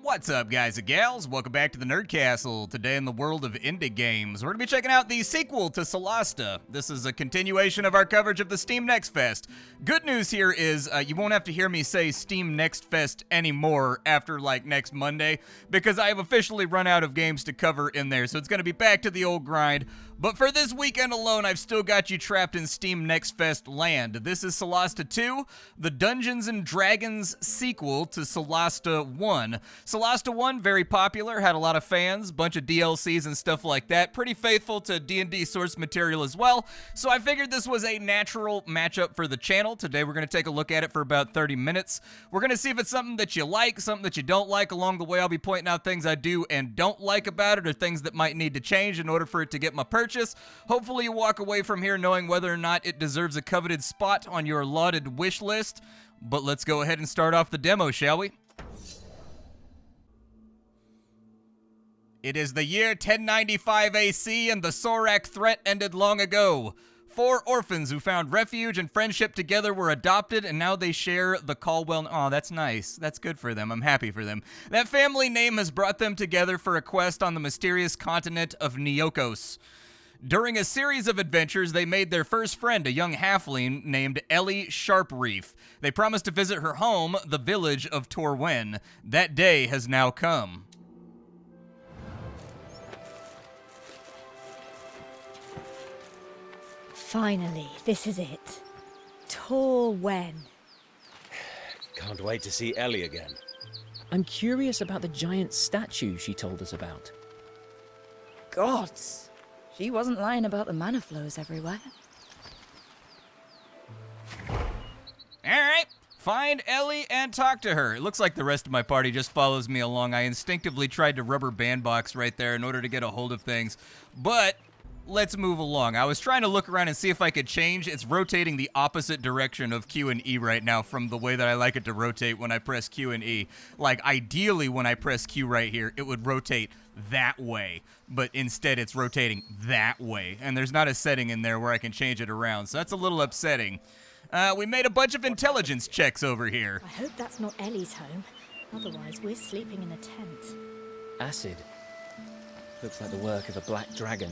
What's up, guys and gals? Welcome back to the Nerd Castle. Today in the world of indie games, we're going to be checking out the sequel to Solasta. This is a continuation of our coverage of the Steam Next Fest. Good news here is you won't have to hear me say Steam Next Fest anymore after, like, next Monday, because I have officially run out of games to cover in there, so it's going to be back to the old grind. But for this weekend alone, I've still got you trapped in Steam Next Fest land. This is Solasta 2, the Dungeons & Dragons sequel to Solasta 1. Solasta 1, very popular, had a lot of fans, bunch of DLCs and stuff like that. Pretty faithful to D&D source material as well, so I figured this was a natural matchup for the channel. Today we're going to take a look at it for about 30 minutes. We're going to see if it's something that you like, something that you don't like. Along the way, I'll be pointing out things I do and don't like about it, or things that might need to change in order for it to get my purchase. Hopefully you walk away from here knowing whether or not it deserves a coveted spot on your lauded wish list. But let's go ahead and start off the demo, shall we? It is the year 1095 AC, and the Sorak threat ended long ago. 4 orphans who found refuge and friendship together were adopted, and now they share the Caldwell. Oh, that's nice. That's good for them. I'm happy for them. That family name has brought them together for a quest on the mysterious continent of Neokos. During a series of adventures, they made their first friend, a young halfling named Ellie Sharpreef. They promised to visit her home, the village of Tor Wen. That day has now come. Finally, this is it. Tor Wen. Can't wait to see Ellie again. I'm curious about the giant statue she told us about. Gods! She wasn't lying about the mana flows everywhere. Alright, find Ellie and talk to her. It looks like the rest of my party just follows me along. I instinctively tried to rubber bandbox right there in order to get a hold of things, but let's move along. I was trying to look around and see if I could change. It's rotating the opposite direction of Q and E right now from the way that I like it to rotate when I press Q and E. Like, ideally, when I press Q right here, it would rotate that way, but instead it's rotating that way, and there's not a setting in there where I can change it around, so that's a little upsetting. We made a bunch of intelligence checks over here. I hope that's not Ellie's home. Otherwise, we're sleeping in a tent. Acid. Looks like the work of a black dragon.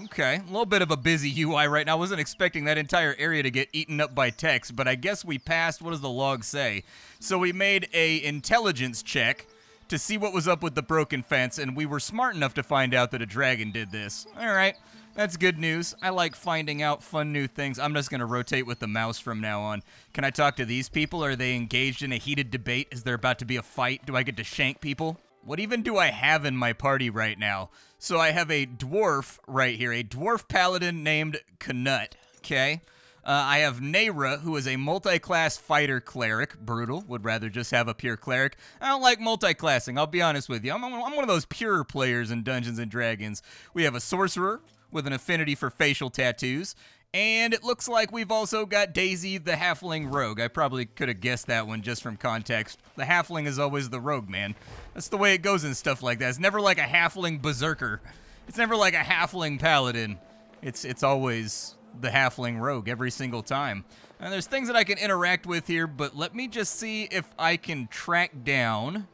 Okay, a little bit of a busy UI right now. I wasn't expecting that entire area to get eaten up by text, but I guess we passed. What does the log say? So we made a intelligence check to see what was up with the broken fence, and we were smart enough to find out that a dragon did this. All right, that's good news. I like finding out fun new things. I'm just going to rotate with the mouse from now on. Can I talk to these people? Are they engaged in a heated debate? Is there about to be a fight? Do I get to shank people? What even do I have in my party right now? So I have a dwarf right here, a dwarf paladin named Knut, okay? I have Nayra, who is a multi-class fighter cleric. Brutal. Would rather just have a pure cleric. I don't like multi-classing, I'll be honest with you. I'm one of those pure players in Dungeons & Dragons. We have a sorcerer with an affinity for facial tattoos. And it looks like we've also got Daisy, the halfling rogue. I probably could have guessed that one just from context. The halfling is always the rogue, man. That's the way it goes in stuff like that. It's never like a halfling berserker. It's never like a halfling paladin. It's always the halfling rogue every single time. And there's things that I can interact with here, but let me just see if I can track down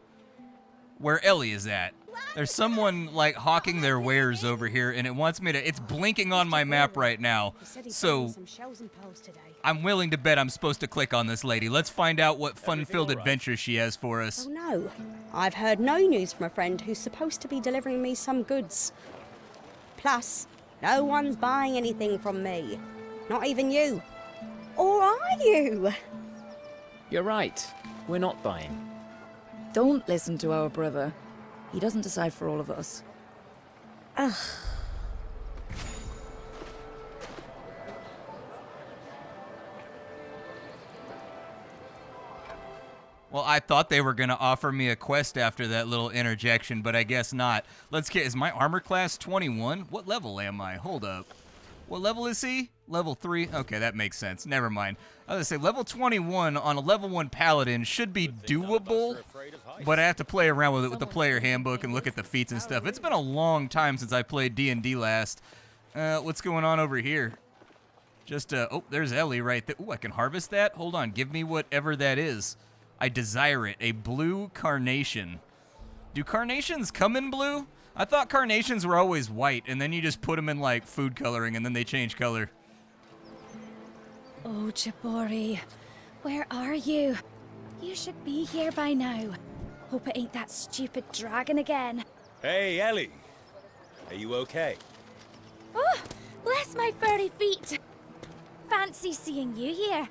where Ellie is at. There's someone, like, hawking their wares over here, and it wants me to... It's blinking on my map right now, so I'm willing to bet I'm supposed to click on this lady. Let's find out what fun-filled adventure she has for us. Oh no, I've heard no news from a friend who's supposed to be delivering me some goods. Plus, no one's buying anything from me. Not even you. Or are you? You're right. We're not buying. Don't listen to our brother. He doesn't decide for all of us. Ugh. Well, I thought they were going to offer me a quest after that little interjection, but I guess not. Let's get... Is my armor class 21? What level am I? Hold up. What level is he? Level 3? Okay, that makes sense. Never mind. I was going to say, level 21 on a level 1 paladin should be doable, but I have to play around with it with the player handbook and look at the feats and stuff. It's been a long time since I played D&D last. What's going on over here? Just, oh, there's Ellie right there. Ooh, I can harvest that? Hold on, give me whatever that is. I desire it. A blue carnation. Do carnations come in blue? I thought carnations were always white, and then you just put them in, like, food coloring, and then they change color. Oh, Jabori, where are you? You should be here by now. Hope it ain't that stupid dragon again. Hey, Ellie. Are you okay? Oh, bless my furry feet. Fancy seeing you here.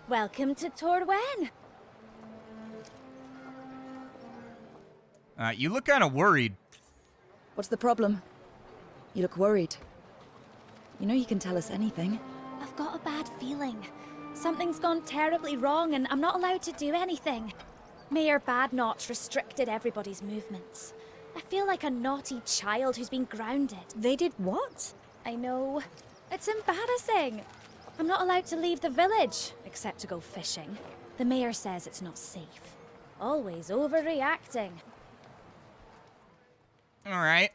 Welcome to Tor Wen. You look kind of worried. What's the problem? You look worried. You know you can tell us anything. I've got a bad feeling. Something's gone terribly wrong and I'm not allowed to do anything. Mayor Badnotch restricted everybody's movements. I feel like a naughty child who's been grounded. They did what? I know. It's embarrassing. I'm not allowed to leave the village, except to go fishing. The mayor says it's not safe. Always overreacting. All right.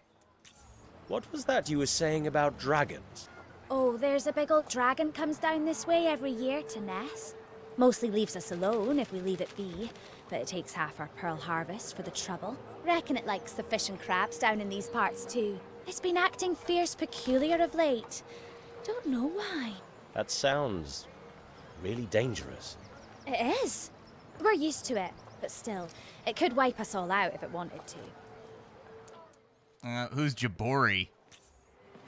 What was that you were saying about dragons? Oh, there's a big old dragon comes down this way every year to nest. Mostly leaves us alone if we leave it be, but it takes half our pearl harvest for the trouble. Reckon it likes the fish and crabs down in these parts too. It's been acting fierce peculiar of late. Don't know why. That sounds really dangerous. It is. We're used to it, but still, it could wipe us all out if it wanted to. Who's Jabori?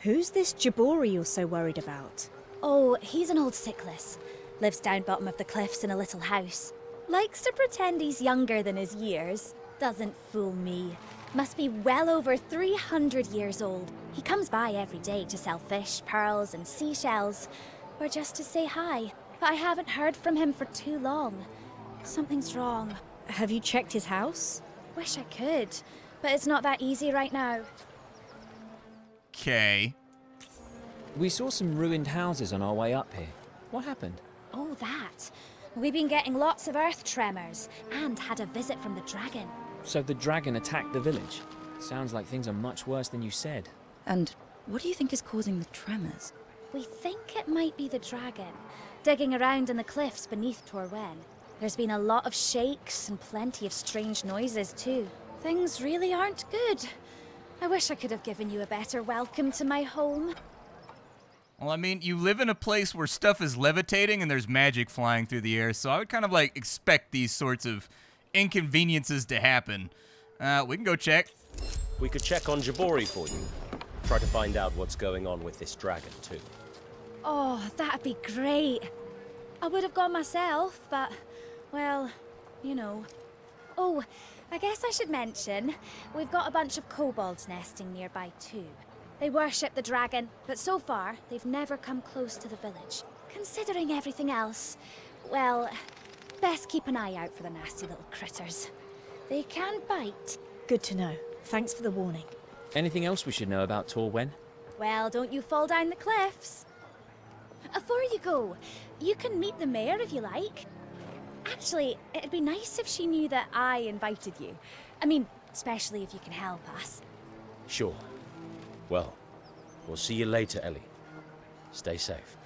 Who's this Jabori you're so worried about? Oh, he's an old sickless. Lives down bottom of the cliffs in a little house. Likes to pretend he's younger than his years. Doesn't fool me. Must be well over 300 years old. He comes by every day to sell fish, pearls, and seashells. Or just to say hi. But I haven't heard from him for too long. Something's wrong. Have you checked his house? Wish I could, but it's not that easy right now. Okay. We saw some ruined houses on our way up here. What happened? Oh, that. We've been getting lots of earth tremors, and had a visit from the dragon. So the dragon attacked the village. Sounds like things are much worse than you said. And what do you think is causing the tremors? We think it might be the dragon, digging around in the cliffs beneath Tor Wen. There's been a lot of shakes and plenty of strange noises too. Things really aren't good. I wish I could have given you a better welcome to my home. Well, I mean, you live in a place where stuff is levitating and there's magic flying through the air, so I would kind of like expect these sorts of inconveniences to happen. We can go check. We could check on Jabori for you. Try to find out what's going on with this dragon, too. Oh, that'd be great. I would have gone myself, but, well, you know. Oh, I guess I should mention, we've got a bunch of kobolds nesting nearby too. They worship the dragon, but so far, they've never come close to the village. Considering everything else, well, best keep an eye out for the nasty little critters. They can bite. Good to know. Thanks for the warning. Anything else we should know about Tor Wen? Well, don't you fall down the cliffs. Before you go, you can meet the mayor if you like. Actually, it'd be nice if she knew that I invited you. I mean, especially if you can help us. Sure. Well, we'll see you later, Ellie. Stay safe.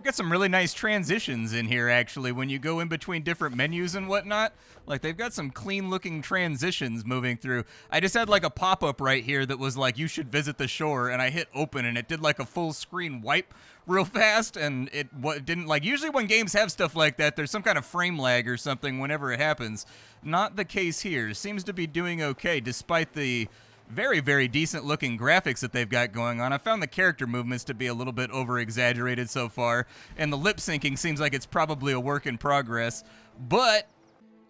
Got some really nice transitions in here, actually, when you go in between different menus and whatnot. Like, they've got some clean-looking transitions moving through. I just had, like, a pop-up right here that was like, you should visit the shore, and I hit open, and it did, like, a full-screen wipe real fast, and it didn't, like, usually when games have stuff like that, there's some kind of frame lag or something whenever it happens. Not the case here. Seems to be doing okay, despite the very, very decent looking graphics that they've got going on. I found the character movements to be a little bit over exaggerated so far, and the lip syncing seems like it's probably a work in progress. But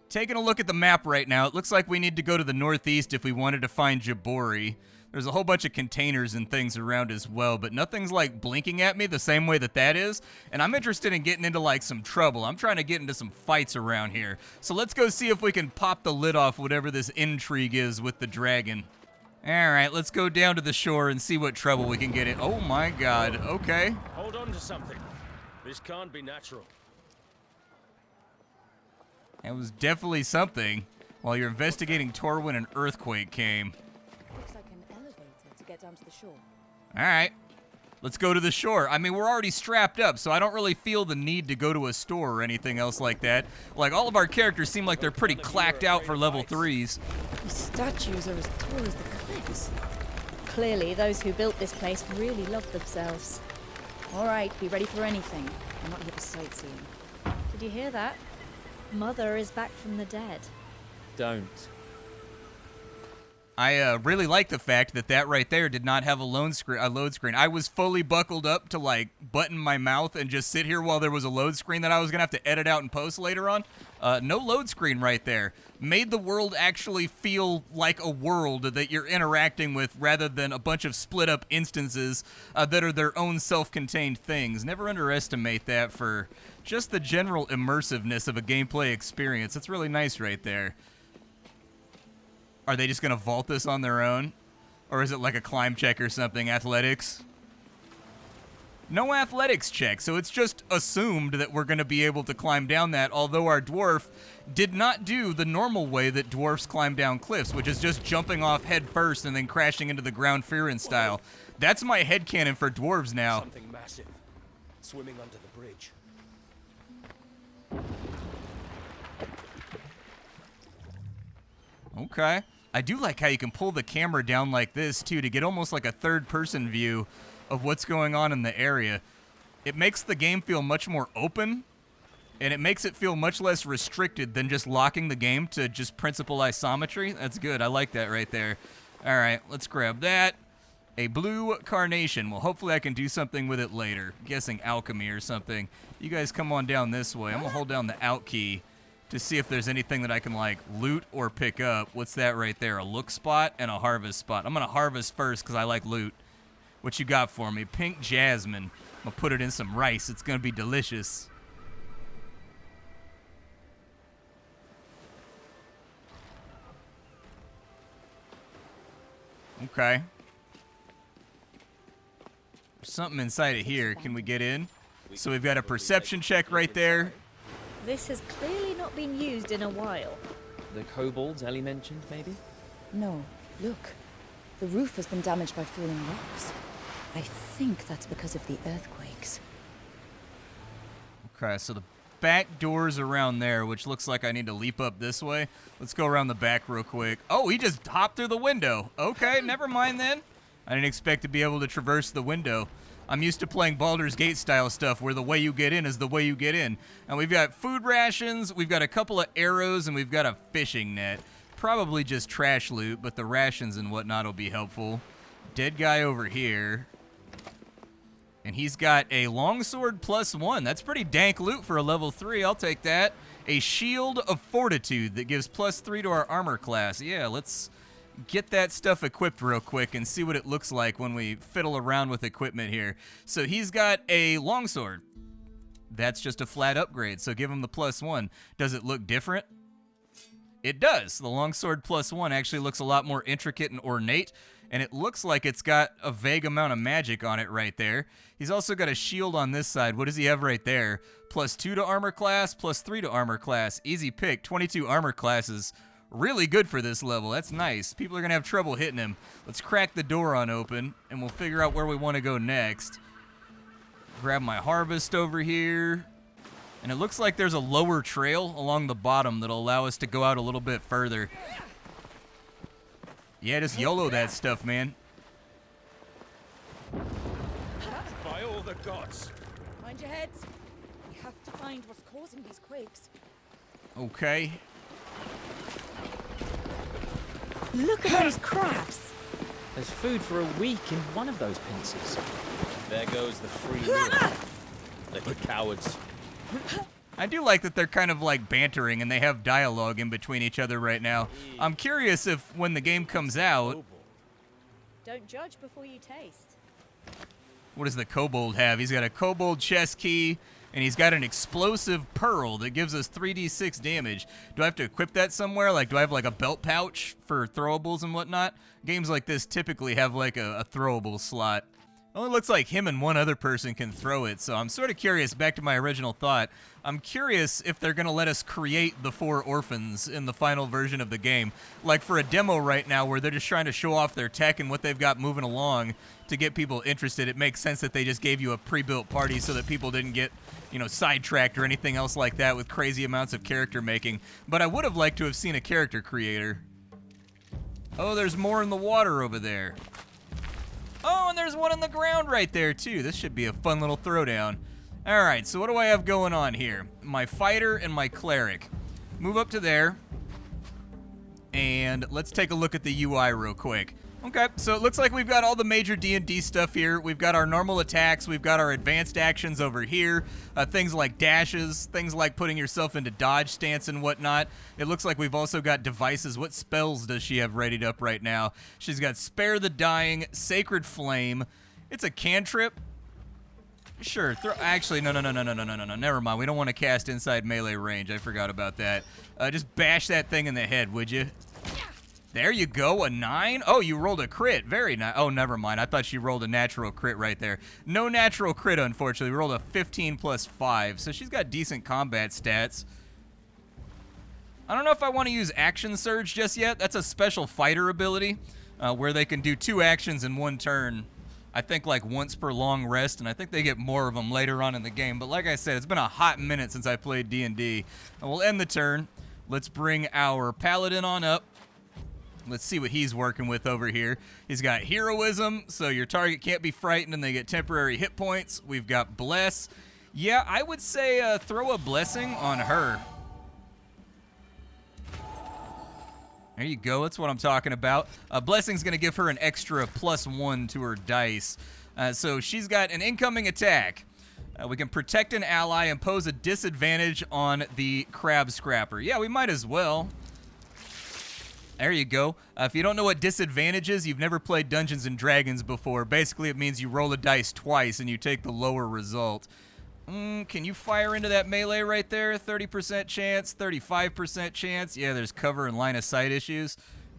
taking a look at the map right now, it looks like we need to go to the northeast if we wanted to find Jabori. There's a whole bunch of containers and things around as well, but nothing's like blinking at me the same way that is, and I'm interested in getting into like some trouble. I'm trying to get into some fights around here. So let's go see if we can pop the lid off whatever this intrigue is with the dragon. All right, let's go down to the shore and see what trouble we can get in. Oh my God, okay. Hold on to something. This can't be natural. That was definitely something. While you're investigating Tor Wen, an earthquake came. Looks like an elevator to get down to the shore. All right. Let's go to the shore. I mean, we're already strapped up, so I don't really feel the need to go to a store or anything else like that. Like, all of our characters seem like they're pretty clacked out for level 3s. These statues are as tall as the cliffs. Clearly, those who built this place really love themselves. All right, be ready for anything. I'm not here for sightseeing. Did you hear that? Mother is back from the dead. Don't. I really like the fact that that right there did not have a load screen. I was fully buckled up to, like, button my mouth and just sit here while there was a load screen that I was going to have to edit out and post later on. No load screen right there. Made the world actually feel like a world that you're interacting with rather than a bunch of split up instances that are their own self-contained things. Never underestimate that for just the general immersiveness of a gameplay experience. It's really nice right there. Are they just going to vault this on their own? Or is it like a climb check or something? Athletics? No athletics check, so it's just assumed that we're going to be able to climb down that, although our dwarf did not do the normal way that dwarfs climb down cliffs, which is just jumping off head first and then crashing into the ground Fearin style. That's my headcanon for dwarves now. Something massive. Swimming under the bridge. Okay. I do like how you can pull the camera down like this, too, to get almost like a third-person view of what's going on in the area. It makes the game feel much more open, and it makes it feel much less restricted than just locking the game to just principal isometry. That's good. I like that right there. All right, let's grab that. A blue carnation. Well, hopefully I can do something with it later. I'm guessing alchemy or something. You guys come on down this way. I'm going to hold down the out key to see if there's anything that I can, like, loot or pick up. What's that right there? A look spot and a harvest spot. I'm going to harvest first because I like loot. What you got for me? Pink jasmine. I'm going to put it in some rice. It's going to be delicious. Okay. There's something inside of here. Can we get in? So we've got a perception check right there. This has clearly not been used in a while. The kobolds Ellie mentioned, maybe? No, look. The roof has been damaged by falling rocks. I think that's because of the earthquakes. Okay, so the back door's around there, which looks like I need to leap up this way. Let's go around the back real quick. Oh, he just hopped through the window. Okay, never mind then. I didn't expect to be able to traverse the window. I'm used to playing Baldur's Gate style stuff where the way you get in is the way you get in. And we've got food rations, we've got a couple of arrows, and we've got a fishing net. Probably just trash loot, but the rations and whatnot will be helpful. Dead guy over here. And he's got a longsword +1. That's pretty dank loot for a level 3. I'll take that. A shield of fortitude that gives +3 to our armor class. Yeah, let's get that stuff equipped real quick and see what it looks like when we fiddle around with equipment here. So he's got a longsword. That's just a flat upgrade, so give him the +1. Does it look different? It does. The longsword +1 actually looks a lot more intricate and ornate, and it looks like it's got a vague amount of magic on it right there. He's also got a shield on this side. What does he have right there? +2 to armor class, +3 to armor class. Easy pick. 22 armor classes. Really good for this level. That's nice. People are going to have trouble hitting him. Let's crack the door on open, and we'll figure out where we want to go next. Grab my harvest over here. And it looks like there's a lower trail along the bottom that'll allow us to go out a little bit further. Yeah, just YOLO that stuff, man. By all the gods. Mind your heads. We have to find what's causing these quakes. Okay. Look at those crabs. There's food for a week in one of those pincers. There goes the free will. Little cowards. I do like that they're kind of like bantering and they have dialogue in between each other right now. I'm curious if when the game comes out... Don't judge before you taste. What does the kobold have? He's got a kobold chest key, and he's got an explosive pearl that gives us 3d6 damage. Do I have to equip that somewhere? Like, do I have like a belt pouch for throwables and whatnot? Games like this typically have like a throwable slot. Only looks like him and one other person can throw it, so I'm sort of curious, back to my original thought, I'm curious if they're going to let us create the 4 orphans in the final version of the game. Like for a demo right now where they're just trying to show off their tech and what they've got moving along to get people interested, it makes sense that they just gave you a pre-built party so that people didn't get, you know, sidetracked or anything else like that with crazy amounts of character making. But I would have liked to have seen a character creator. Oh, there's more in the water over there. Oh, and there's one on the ground right there, too. This should be a fun little throwdown. All right, so what do I have going on here? My fighter and my cleric. Move up to there. And let's take a look at the UI real quick. Okay, so it looks like we've got all the major D&D stuff here. We've got our normal attacks. We've got our advanced actions over here. Things like dashes, things like putting yourself into dodge stance and whatnot. It looks like we've also got devices. What spells does she have readied up right now? She's got Spare the Dying, Sacred Flame. It's a cantrip. Sure, actually, no, never mind. We don't want to cast inside melee range. I forgot about that. Just bash that thing in the head, would you? There you go, a 9. Oh, you rolled a crit. Very nice. Oh, never mind. I thought she rolled a natural crit right there. No natural crit, unfortunately. We rolled a 15 plus 5, so she's got decent combat stats. I don't know if I want to use Action Surge just yet. That's a special fighter ability where they can do 2 actions in 1 turn. I think like once per long rest, and I think they get more of them later on in the game. But like I said, it's been a hot minute since I played D&D. And we'll end the turn. Let's bring our Paladin on up. Let's see what he's working with over here. He's got Heroism, so your target can't be frightened and they get temporary hit points. We've got Bless. Yeah, I would say throw a Blessing on her. There you go. That's what I'm talking about. Blessing's going to give her an extra +1 to her dice. So she's got an incoming attack. We can protect an ally, impose a disadvantage on the Crab Scrapper. Yeah, we might as well. There you go. If you don't know what disadvantage is, you've never played Dungeons & Dragons before. Basically, it means you roll a dice twice and you take the lower result. Can you fire into that melee right there? 30% chance, 35% chance. Yeah, there's cover and line of sight issues.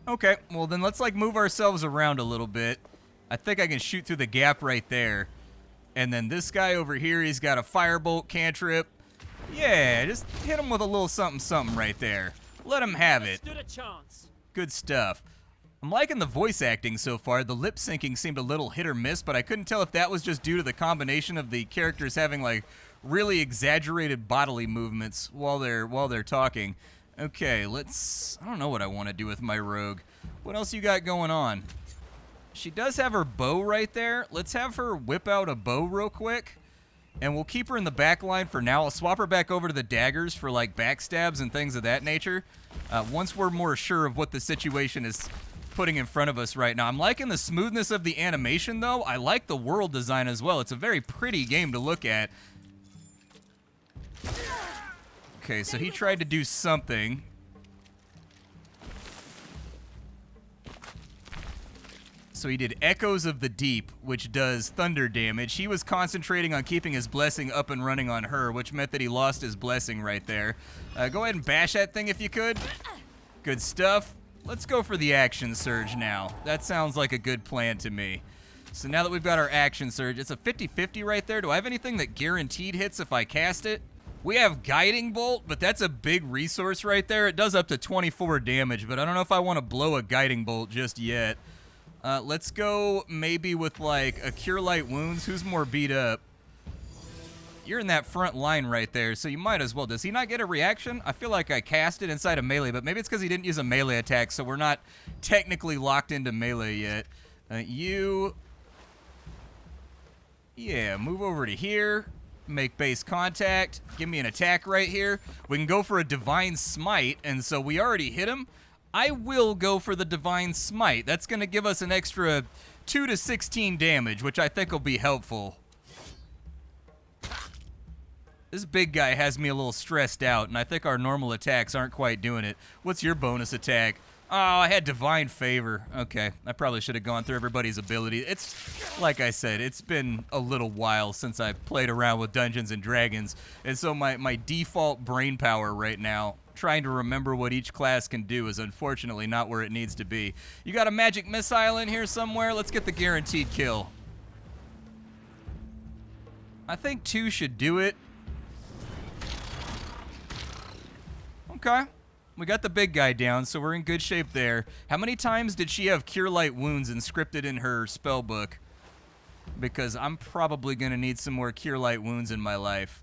Okay, well then let's like move ourselves around a little bit. I think I can shoot through the gap right there. And then this guy over here, he's got a firebolt cantrip. Yeah, just hit him with a little something something right there. Let him have it. Stood a chance. Good stuff. I'm liking the voice acting so far. The lip syncing seemed a little hit or miss, but I couldn't tell if that was just due to the combination of the characters having like really exaggerated bodily movements while they're talking. Okay, I don't know what I want to do with my rogue. What else you got going on? She does have her bow right there. Let's have her whip out a bow real quick. And we'll keep her in the back line for now. I'll swap her back over to the daggers for like backstabs and things of that nature. Once we're more sure of what the situation is putting in front of us right now. I'm liking the smoothness of the animation though. I like the world design as well. It's a very pretty game to look at. Okay, so he tried to do something. So he did Echoes of the Deep, which does thunder damage. He was concentrating on keeping his blessing up and running on her, which meant that he lost his blessing right there. Go ahead and bash that thing if you could. Good stuff. Let's go for the action surge now. That sounds like a good plan to me. So now that we've got our action surge, it's a 50-50 right there. Do I have anything that guaranteed hits if I cast it? We have Guiding Bolt, but that's a big resource right there. It does up to 24 damage, but I don't know if I want to blow a Guiding Bolt just yet. Let's go maybe with like a Cure Light Wounds. Who's more beat up? You're in that front line right there, so you might as well. Does he not get a reaction? I feel like I cast it inside of melee, but maybe it's because he didn't use a melee attack, so we're not technically locked into melee yet. Yeah, move over to here. Make base contact. Give me an attack right here. We can go for a Divine Smite, and so we already hit him. I will go for the Divine Smite. That's going to give us an extra 2 to 16 damage, which I think will be helpful. This big guy has me a little stressed out, and I think our normal attacks aren't quite doing it. What's your bonus attack? Oh, I had Divine Favor. Okay, I probably should have gone through everybody's ability. It's, like I said, it's been a little while since I've played around with Dungeons & Dragons, and so my default brain power right now, trying to remember what each class can do, is unfortunately not where it needs to be. You got a magic missile in here somewhere? Let's get the guaranteed kill. I think 2 should do it. Okay. We got the big guy down, so we're in good shape there. How many times did she have Cure Light Wounds inscripted in her spell book? Because I'm probably going to need some more Cure Light Wounds in my life.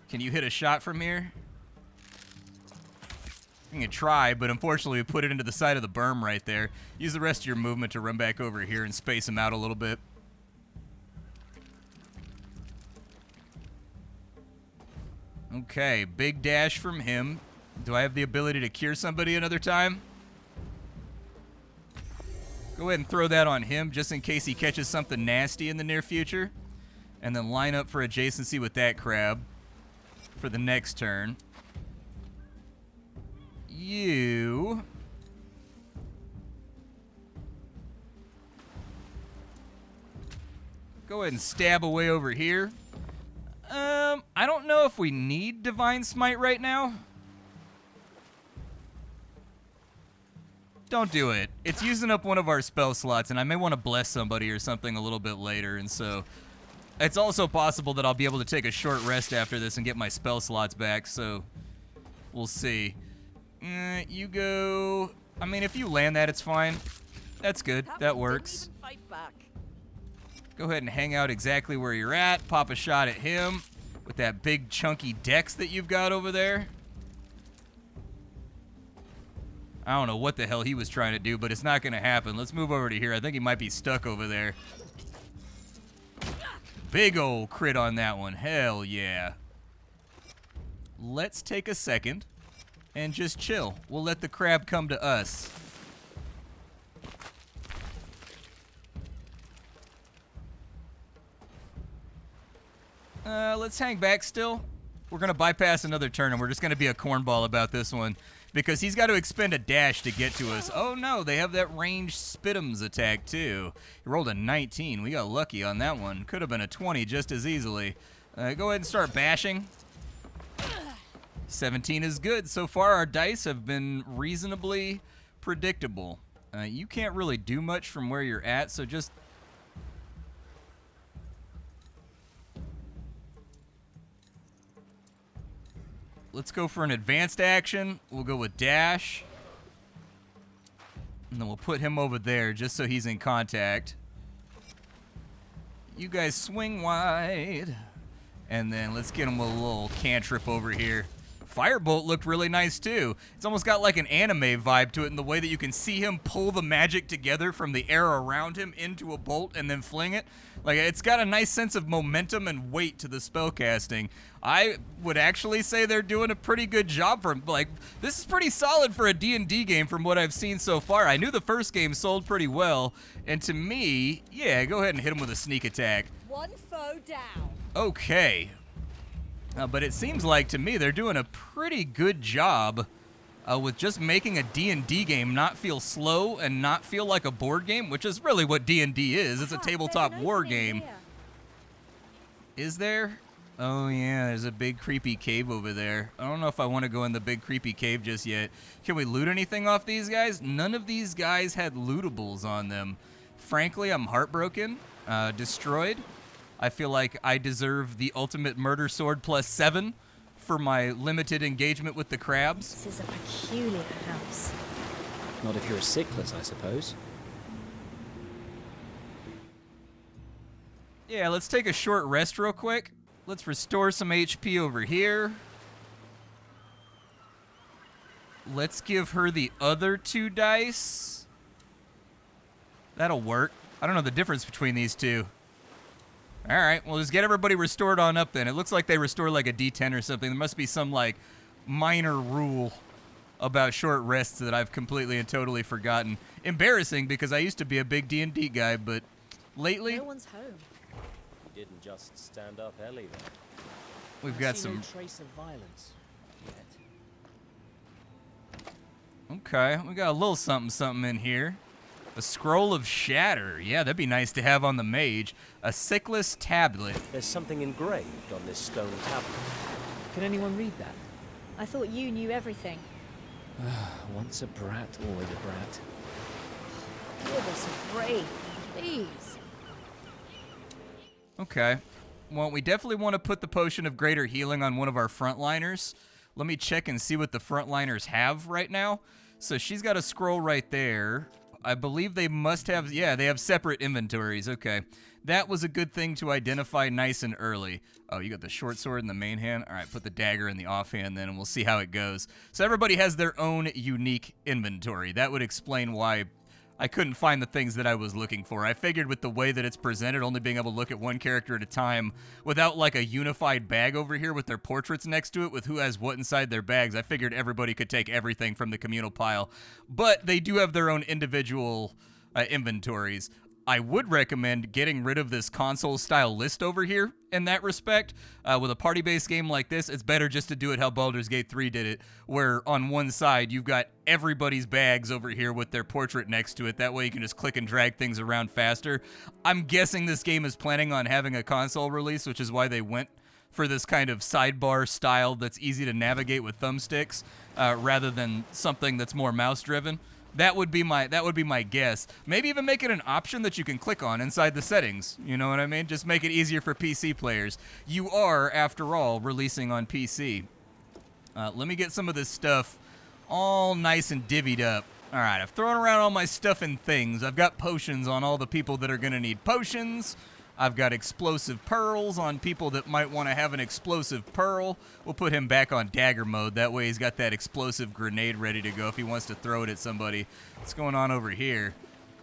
Can you hit a shot from here? You can try, but unfortunately we put it into the side of the berm right there. Use the rest of your movement to run back over here and space him out a little bit. Okay, big dash from him. Do I have the ability to cure somebody another time? Go ahead and throw that on him just in case he catches something nasty in the near future. And then line up for adjacency with that crab for the next turn. You... go ahead and stab away over here. I don't know if we need Divine Smite right now. Don't do it. It's using up one of our spell slots, and I may want to bless somebody or something a little bit later, and so it's also possible that I'll be able to take a short rest after this and get my spell slots back, so we'll see. You go... I mean, if you land that, it's fine. That's good. That works. Go ahead and hang out exactly where you're at. Pop a shot at him with that big chunky dex that you've got over there. I don't know what the hell he was trying to do, but it's not going to happen. Let's move over to here. I think he might be stuck over there. Big old crit on that one. Hell yeah. Let's take a second and just chill. We'll let the crab come to us. Let's hang back still. We're going to bypass another turn, and we're just going to be a cornball about this one because he's got to expend a dash to get to us. Oh, no, they have that ranged Spit'ems attack, too. He rolled a 19. We got lucky on that one. Could have been a 20 just as easily. Go ahead and start bashing. 17 is good. So far, our dice have been reasonably predictable. You can't really do much from where you're at, so just... let's go for an advanced action. We'll go with dash. And then we'll put him over there just so he's in contact. You guys swing wide. And then let's get him a little cantrip over here. Firebolt looked really nice too. It's almost got like an anime vibe to it in the way that you can see him pull the magic together from the air around him into a bolt and then fling it. Like, it's got a nice sense of momentum and weight to the spellcasting. I would actually say they're doing a pretty good job for him. Like, this is pretty solid for a D&D game from what I've seen so far. I knew the first game sold pretty well, and to me, yeah, go ahead and hit him with a sneak attack. One foe down. Okay. But it seems like, to me, they're doing a pretty good job with just making a D&D game not feel slow and not feel like a board game, which is really what D&D is. It's a tabletop war game. Is there? Oh, yeah, there's a big creepy cave over there. I don't know if I want to go in the big creepy cave just yet. Can we loot anything off these guys? None of these guys had lootables on them. Frankly, I'm heartbroken. Destroyed. I feel like I deserve the ultimate murder sword +7 for my limited engagement with the crabs. This is a peculiar house. Not if you're a Sickles, I suppose. Yeah, let's take a short rest real quick. Let's restore some HP over here. Let's give her the other 2 dice. That'll work. I don't know the difference between these two. All right, well, just get everybody restored on up then. It looks like they restore like a D10 or something. There must be some like minor rule about short rests that I've completely and totally forgotten. Embarrassing because I used to be a big D&D guy, but lately No one's home. You didn't just stand up Ellie then. we've I got see some... no trace of violence yet. Okay, we got a little something in here. A scroll of shatter. Yeah, that'd be nice to have on the mage. A sickless tablet. There's something engraved on this stone tablet. Can anyone read that? I thought you knew everything. Once a brat, always a brat. Give us a break, please. Okay. Well, we definitely want to put the potion of greater healing on one of our frontliners. Let me check and see what the frontliners have right now. So she's got a scroll right there. I believe they must have, yeah, they have separate inventories. Okay. That was a good thing to identify nice and early. Oh, you got the short sword in the main hand? All right, put the dagger in the offhand then, and we'll see how it goes. So everybody has their own unique inventory. That would explain why I couldn't find the things that I was looking for. I figured with the way that it's presented, only being able to look at one character at a time without like a unified bag over here with their portraits next to it with who has what inside their bags, I figured everybody could take everything from the communal pile. But they do have their own individual inventories. I would recommend getting rid of this console-style list over here in that respect. With a party-based game like this, it's better just to do it how Baldur's Gate 3 did it, where on one side you've got everybody's bags over here with their portrait next to it. That way you can just click and drag things around faster. I'm guessing this game is planning on having a console release, which is why they went for this kind of sidebar style that's easy to navigate with thumbsticks, rather than something that's more mouse-driven. That would be my guess. Maybe even make it an option that you can click on inside the settings. You know what I mean? Just make it easier for PC players. You are, after all, releasing on PC. Let me get some of this stuff all nice and divvied up. All right, I've thrown around all my stuff and things. I've got potions on all the people that are going to need potions. I've got explosive pearls on people that might want to have an explosive pearl. We'll put him back on dagger mode. That way he's got that explosive grenade ready to go if he wants to throw it at somebody. What's going on over here?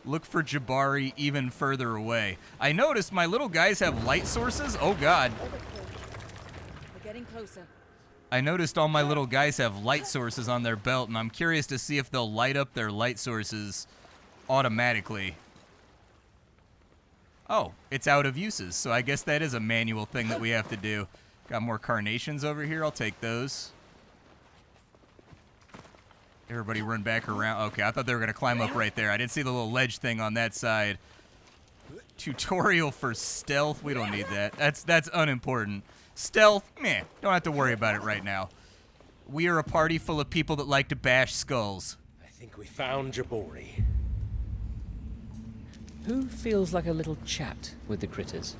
Look for Jabori even further away. I noticed my little guys have light sources. Oh, God. We're getting closer. I noticed all my little guys have light sources on their belt, and I'm curious to see if they'll light up their light sources automatically. Oh, it's out of uses, so I guess that is a manual thing that we have to do. Got more carnations over here. I'll take those. Everybody run back around. Okay, I thought they were going to climb up right there. I didn't see the little ledge thing on that side. Tutorial for stealth. We don't need that. That's unimportant. Stealth, meh. Don't have to worry about it right now. We are a party full of people that like to bash skulls. I think we found Jabori. Who feels like a little chapped with the critters?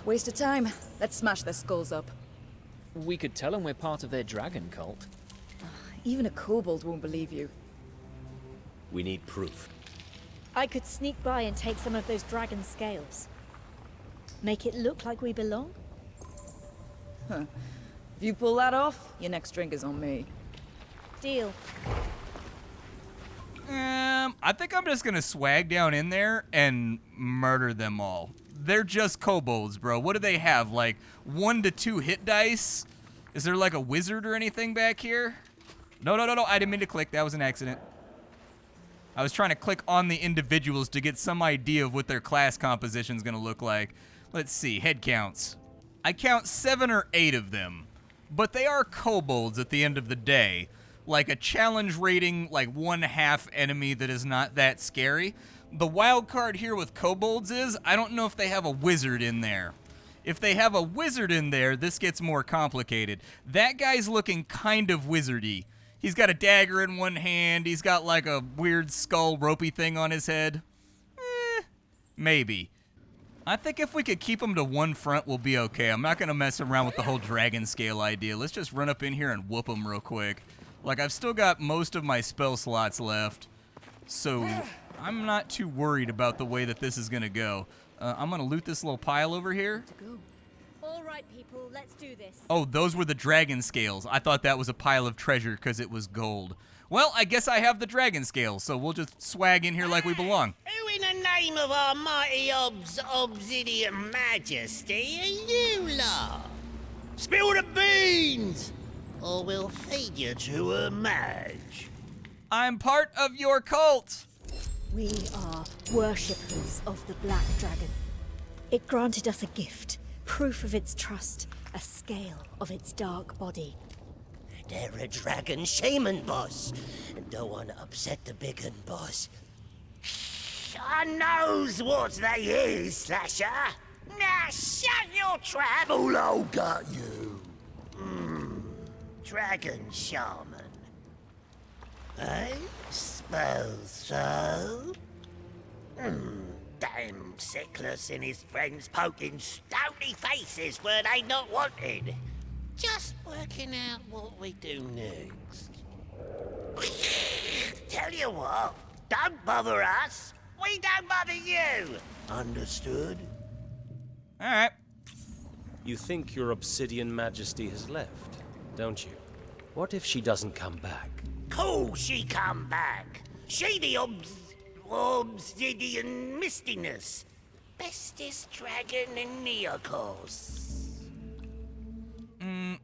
Waste of time. Let's smash their skulls up. We could tell them we're part of their dragon cult. Even a kobold won't believe you. We need proof. I could sneak by and take some of those dragon scales. Make it look like we belong. Huh. If you pull that off, your next drink is on me. Deal. I think I'm just going to swag down in there and murder them all. They're just kobolds, bro. What do they have? Like 1 to 2 hit dice? Is there like a wizard or anything back here? No. I didn't mean to click. That was an accident. I was trying to click on the individuals to get some idea of what their class composition is going to look like. Let's see. Head counts. I count 7 or 8 of them. But they are kobolds at the end of the day. Like a challenge rating, like 1/2 enemy that is not that scary. The wild card here with kobolds is, I don't know if they have a wizard in there. If they have a wizard in there, this gets more complicated. That guy's looking kind of wizardy. He's got a dagger in one hand. He's got like a weird skull ropey thing on his head. Maybe. I think if we could keep him to one front, we'll be okay. I'm not going to mess around with the whole dragon scale idea. Let's just run up in here and whoop him real quick. Like, I've still got most of my spell slots left, so I'm not too worried about the way that this is going to go. I'm going to loot this little pile over here. All right, people, let's do this. Oh, those were the dragon scales. I thought that was a pile of treasure because it was gold. Well, I guess I have the dragon scales, so we'll just swag in here like we belong. Who in the name of our mighty obsidian majesty are you lot? Spill the beans, or we'll feed you to a mage. I'm part of your cult. We are worshippers of the Black Dragon. It granted us a gift, proof of its trust, a scale of its dark body. They're a dragon shaman, boss. And don't want to upset the big un, boss. I knows what they is, Slasher. Now shut your trap, or I'll got you. Dragon shaman. I suppose so. Damn Sickless and his friends poking stony faces where they not wanted. Just working out what we do next. Tell you what, don't bother us. We don't bother you. Understood? All right. You think your Obsidian Majesty has left, don't you? What if she doesn't come back? Cool, she come back. She the Obsidian Mistiness. Bestest dragon in Neokos.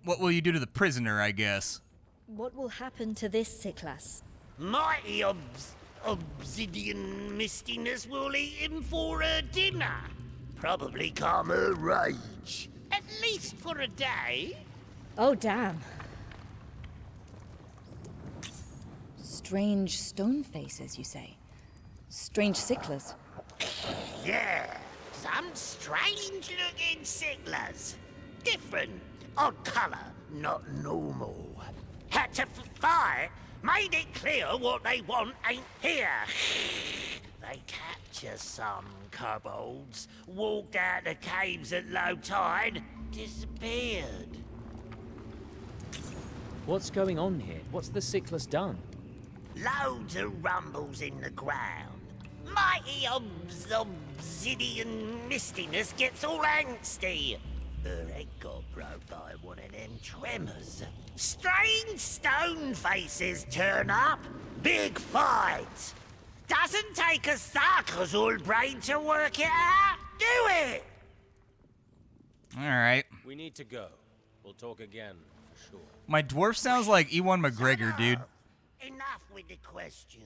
What will you do to the prisoner, I guess? What will happen to this Sickless? Mighty Obsidian Mistiness will eat him for her dinner. Probably calm her rage. At least for a day. Oh, damn. Strange stone faces, you say? Strange Sicklers? Yeah, some strange-looking Sicklers. Different, odd colour, not normal. Had to fight, made it clear what they want ain't here. They capture some kobolds, walked out the caves at low tide, disappeared. What's going on here? What's the Sickless done? Loads of rumbles in the ground. Mighty Obsidian Mistiness gets all angsty. Her head got broke by one of them tremors. Strange stone faces turn up. Big fight. Doesn't take a sucker's old brain to work it out. Do it! All right. We need to go. We'll talk again, for sure. My dwarf sounds like Ewan McGregor, dude. Enough with the questions.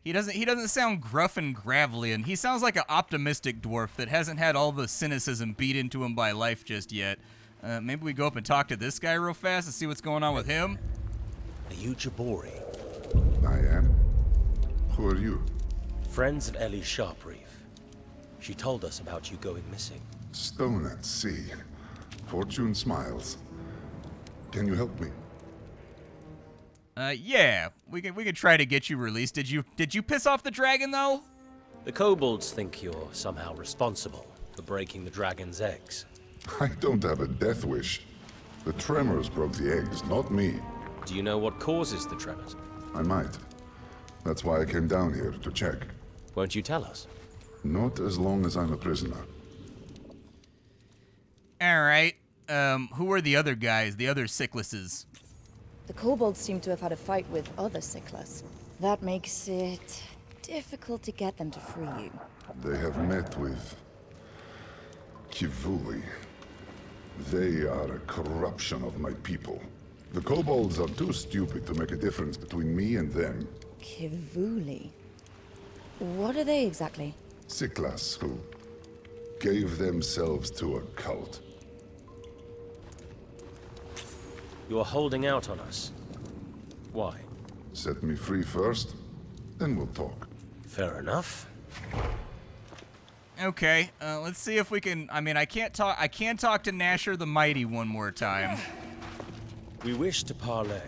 He doesn't sound gruff and gravelly, and he sounds like an optimistic dwarf that hasn't had all the cynicism beat into him by life just yet. Maybe we go up and talk to this guy real fast and see what's going on with him. Are you Jabori? I am. Who are you? Friends of Ellie Sharpreef. She told us about you going missing. Stone at sea. Fortune smiles. Can you help me? Yeah, we could try to get you released. Did you piss off the dragon though? The kobolds think you're somehow responsible for breaking the dragon's eggs. I don't have a death wish. The tremors broke the eggs, not me. Do you know what causes the tremors? I might. That's why I came down here to check. Won't you tell us? Not as long as I'm a prisoner. All right. Who are the other guys? The other Sicklesses? The kobolds seem to have had a fight with other Sicklers. That makes it difficult to get them to free you. They have met with Kivuli. They are a corruption of my people. The kobolds are too stupid to make a difference between me and them. Kivuli? What are they exactly? Sickless who gave themselves to a cult. You're holding out on us. Why? Set me free first, then we'll talk. Fair enough. Okay, let's see if we can. I mean, I can't talk to Nasher the Mighty one more time. We wish to parley.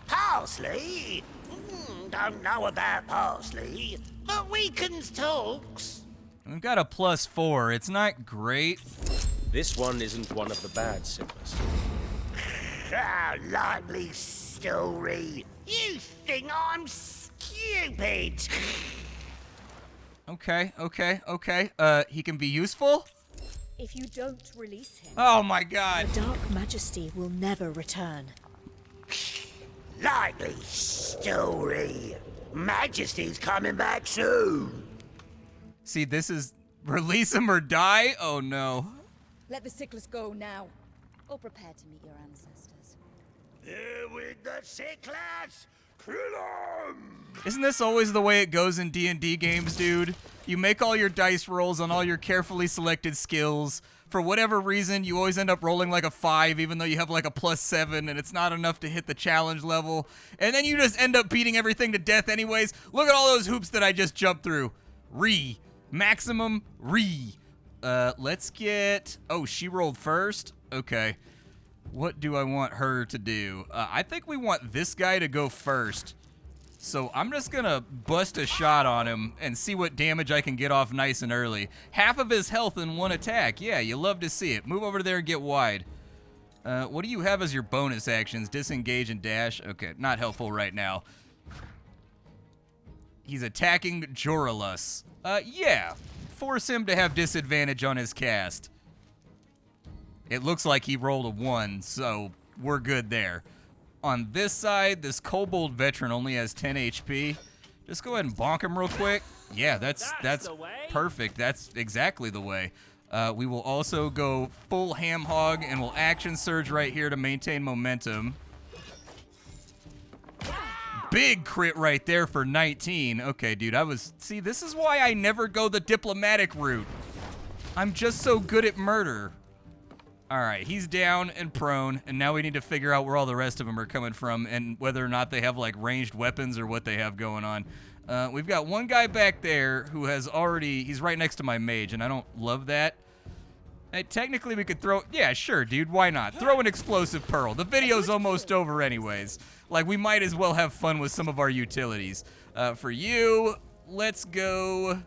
Parsley? Don't know about parsley, but weakens talks. We've got a +4. It's not great. This one isn't one of the bad Sicklers. Ah, likely story. You think I'm stupid? Okay. He can be useful? If you don't release him, Oh my god. the Dark Majesty will never return. Likely story. Majesty's coming back soon. See, this is release him or die? Oh no. Let the Sickless go now. Or prepare to meet your ancestors. Here with the Sickless. Kill 'em! Isn't this always the way it goes in D&D games, dude? You make all your dice rolls on all your carefully selected skills. For whatever reason, you always end up rolling like a 5, even though you have like a +7, and it's not enough to hit the challenge level. And then you just end up beating everything to death anyways. Look at all those hoops that I just jumped through. Maximum. Let's get... Oh, she rolled first? Okay. What do I want her to do? I think we want this guy to go first. So I'm just gonna bust a shot on him and see what damage I can get off nice and early. Half of his health in one attack. Yeah, you love to see it. Move over there and get wide. What do you have as your bonus actions? Disengage and dash? Okay, not helpful right now. He's attacking Joralus. Yeah. Force him to have disadvantage on his cast. It looks like he rolled a 1, so we're good there. On this side, this kobold veteran only has 10 HP. Just go ahead and bonk him real quick. Yeah, that's perfect. That's exactly the way. We will also go full ham hog and we'll action surge right here to maintain momentum. Big crit right there for 19. Okay, dude, see, this is why I never go the diplomatic route. I'm just so good at murder. All right, he's down and prone, and now we need to figure out where all the rest of them are coming from and whether or not they have, like, ranged weapons or what they have going on. We've got one guy back there who has he's right next to my mage, and I don't love that. Hey, technically, we could yeah, sure, dude, why not? Throw an explosive pearl. The video's almost over anyways. Like, we might as well have fun with some of our utilities. For you, let's go...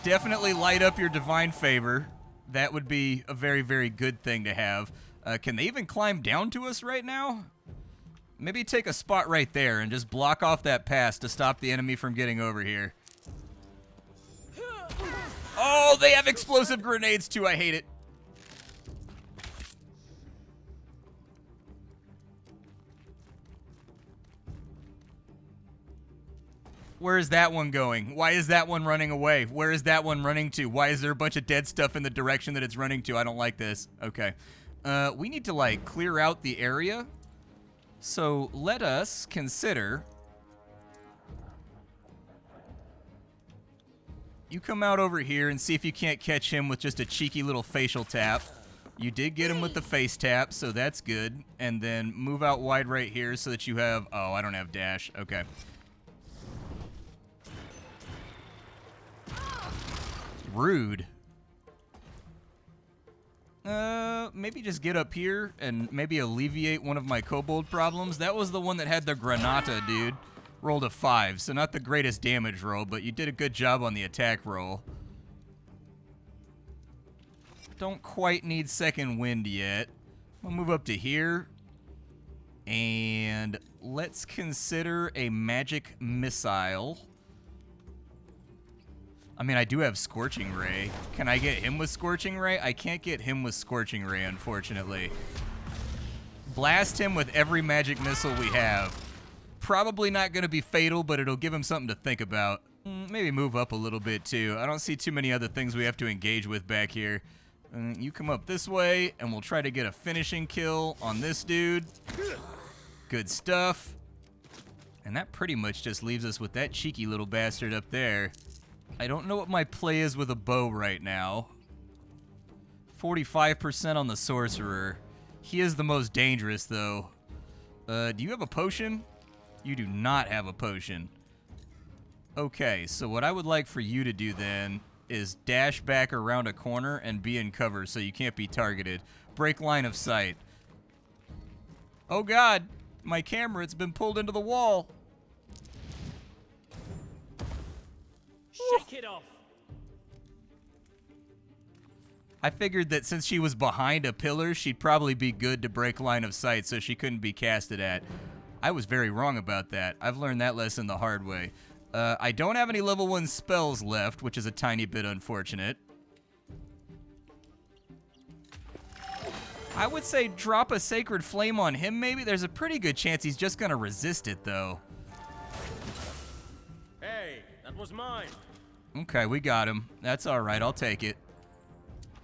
Definitely light up your divine favor. That would be a very, very good thing to have. Can they even climb down to us right now? Maybe take a spot right there and just block off that pass to stop the enemy from getting over here. Oh, they have explosive grenades too. I hate it. Where is that one going? Why is that one running away? Where is that one running to? Why is there a bunch of dead stuff in the direction that it's running to? I don't like this. Okay. We need to, like, clear out the area. So let us consider... You come out over here and see if you can't catch him with just a cheeky little facial tap. You did get him with the face tap, so that's good. And then move out wide right here so that you have... Oh, I don't have dash. Okay. Rude. Maybe just get up here and maybe alleviate one of my kobold problems. That was the one that had the granata, dude. Rolled a 5, so not the greatest damage roll, but you did a good job on the attack roll. Don't quite need second wind yet. I'll move up to here. And let's consider a magic missile. I mean, I do have Scorching Ray. Can I get him with Scorching Ray? I can't get him with Scorching Ray, unfortunately. Blast him with every magic missile we have. Probably not going to be fatal, but it'll give him something to think about. Maybe move up a little bit, too. I don't see too many other things we have to engage with back here. You come up this way, and we'll try to get a finishing kill on this dude. Good stuff. And that pretty much just leaves us with that cheeky little bastard up there. I don't know what my play is with a bow right now. 45% on the sorcerer. He is the most dangerous, though. Do you have a potion? You do not have a potion. Okay, so what I would like for you to do then is dash back around a corner and be in cover so you can't be targeted. Break line of sight. Oh god, my camera, it's been pulled into the wall. Shake it off. I figured that since she was behind a pillar, she'd probably be good to break line of sight so she couldn't be casted at. I was very wrong about that. I've learned that lesson the hard way. I don't have any level 1 spells left, which is a tiny bit unfortunate. I would say drop a Sacred Flame on him, maybe. There's a pretty good chance he's just gonna resist it, though. Hey, that was mine. Okay, we got him. That's all right. I'll take it.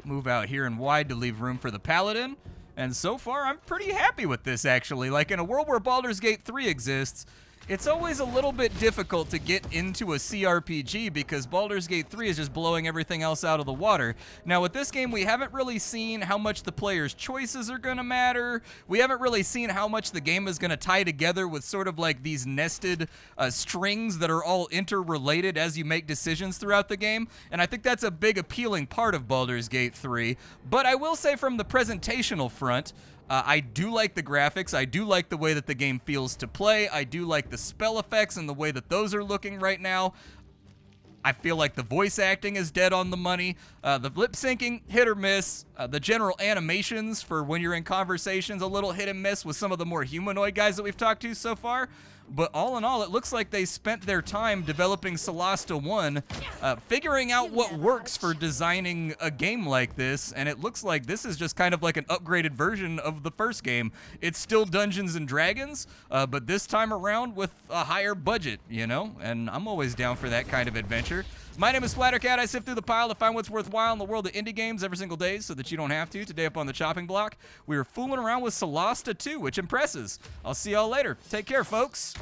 Move out here and wide to leave room for the Paladin. And so far, I'm pretty happy with this, actually. Like, in a world where Baldur's Gate 3 exists, it's always a little bit difficult to get into a CRPG because Baldur's Gate 3 is just blowing everything else out of the water. Now, with this game, we haven't really seen how much the player's choices are going to matter. We haven't really seen how much the game is going to tie together with sort of like these nested strings that are all interrelated as you make decisions throughout the game. And I think that's a big appealing part of Baldur's Gate 3. But I will say from the presentational front, I do like the graphics. I do like the way that the game feels to play. I do like the spell effects and the way that those are looking right now. I feel like the voice acting is dead on the money. The lip syncing, hit or miss. The general animations for when you're in conversations, a little hit and miss with some of the more humanoid guys that we've talked to so far. But all in all, it looks like they spent their time developing Solasta 1, figuring out what works for designing a game like this, and it looks like this is just kind of like an upgraded version of the first game. It's still Dungeons and Dragons, but this time around with a higher budget, you know? And I'm always down for that kind of adventure. My name is Splattercat. I sift through the pile to find what's worthwhile in the world of indie games every single day so that you don't have to. Today up on the chopping block, we were fooling around with Solasta 2, which impresses. I'll see y'all later. Take care, folks.